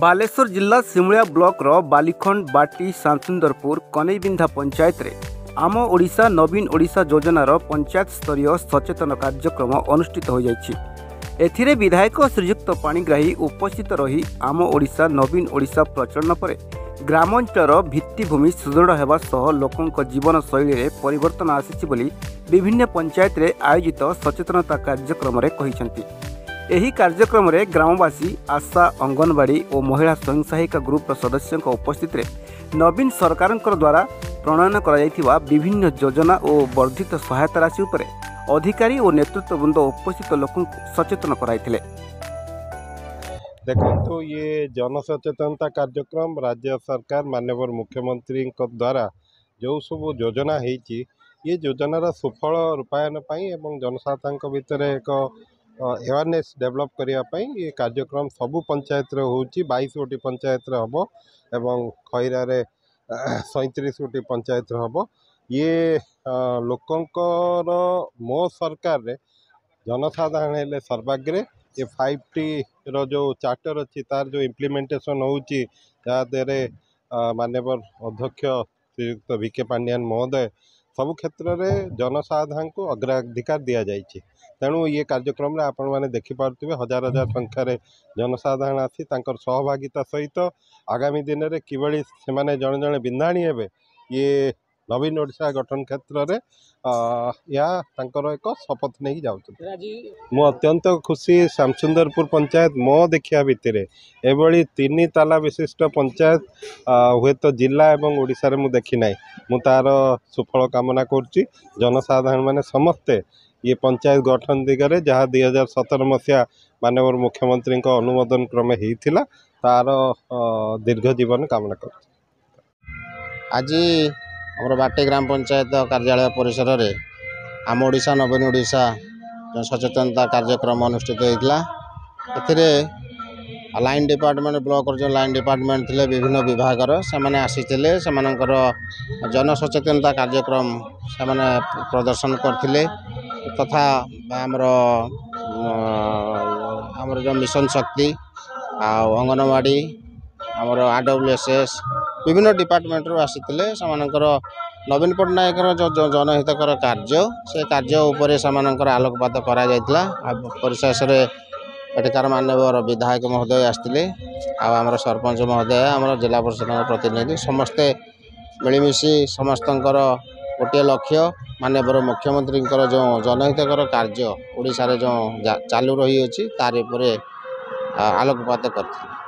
बालेश्वर जिला सिमुलिया ब्लॉक रो बालीखंड बाटी शामसुंदरपुर कनईबिंधा पंचायत रे आम ओडिशा नवीन ओडिशा योजनार पंचायत स्तरीय सचेतन कार्यक्रम अनुष्ठित हो जाइछि। एथिरे विधायक श्रीयुक्त पाणिग्राही उपस्थित रही आम ओडिशा नवीन ओडिशा प्रचलन पर ग्रामांचल भित्तिभूमि सुदृढ़ होगा सह लोकों जीवन शैली में परिवर्तन आसी बोली विभिन्न पंचायत रे आयोजित सचेतनता कार्यक्रम रे कहिसेंति। एही कार्यक्रम रे ग्रामवासी आशा अंगनवाड़ी और महिला स्वयं सहायिका ग्रुप सदस्यों उपस्थित रे नवीन सरकार द्वारा प्रणयन करा विभिन्न योजना और वर्धित सहायता राशि उपरे अधिकारी और नेतृत्ववृंद उपस्थित लोक सचेतन कराइथिले। देखो ये जनसचेतनता कार्यक्रम राज्य सरकार माननीय मुख्यमंत्री द्वारा जो सब योजना होती ये योजनार सुफल रूपायन एवं जनसाधारण भितर एक अवेयरनेस डेवलप करने ये कार्यक्रम सबू पंचायत होची 22 गोटी पंचायत हम एवं खैरा 37 गोटी पंचायत हम ये लोकंकर मो सरकार रे जनसाधारण हेले सर्वाग्रे ये 5T रो जो चार्टर अच्छी तार जो इम्प्लीमेंटेशन होची जहाँदे माननीय अध्यक्ष श्रीयुक्त VK पांड्यान महोदय सबु क्षेत्र में जनसाधारण को अग्राधिकार दि जाइए। तेणु ये कार्यक्रम में आपण मैंने देखिपे हजार हजार संख्यार जनसाधारण आसी सहभागिता सहित आगामी दिन में किभली से जड़े जड़े बिंधाणी हे ये नवीन ओडिशा गठन क्षेत्र में या एक शपथ नहीं जाऊँ। मु अत्यंत खुशी शामसुंदरपुर पंचायत मो देखिया भितर एभली 3 ताला विशिष्ट पंचायत हुए तो जिला एवं ओडिशा रे मु देखी ना मु तार सुफल कामना करुच्ची। जनसाधारण माने समस्ते ये पंचायत गठन दिगरे जहाँ 2017 मसीहा माननीय मुख्यमंत्री अनुमोदन क्रमे होता तार दीर्घ जीवन कामना कर। आज आम बाटे ग्राम पंचायत कार्यालय परिसर में आम ओडिशा नवीन ओडिशा सचेतनता कार्यक्रम अनुष्ठित होता। लाइन डिपार्टमेंट ब्लॉक जो लाइन डिपार्टमेंट थे विभिन्न विभाग से आसीते से जनसचेतनता कार्यक्रम से प्रदर्शन करते तथा आमर जो मिशन शक्ति अंगनवाड़ी आमर RWSS विभिन्न डिपार्टमेंट रू आसीते से नवीन पट्टनायक जो जनहितकर कार्य से कार्य उपरे से आलोकपात करा परिशेष एठिकार माननीय विधायक महोदय आसते आमर सरपंच महोदय आमर जिला परिषद प्रतिनिधि समस्ते मिलमिशि समस्त गोटे लक्ष्य माननीय मुख्यमंत्री जो जनहितकर कार्य ओडिशा रे जो चालू रही तार आलोकपात करते।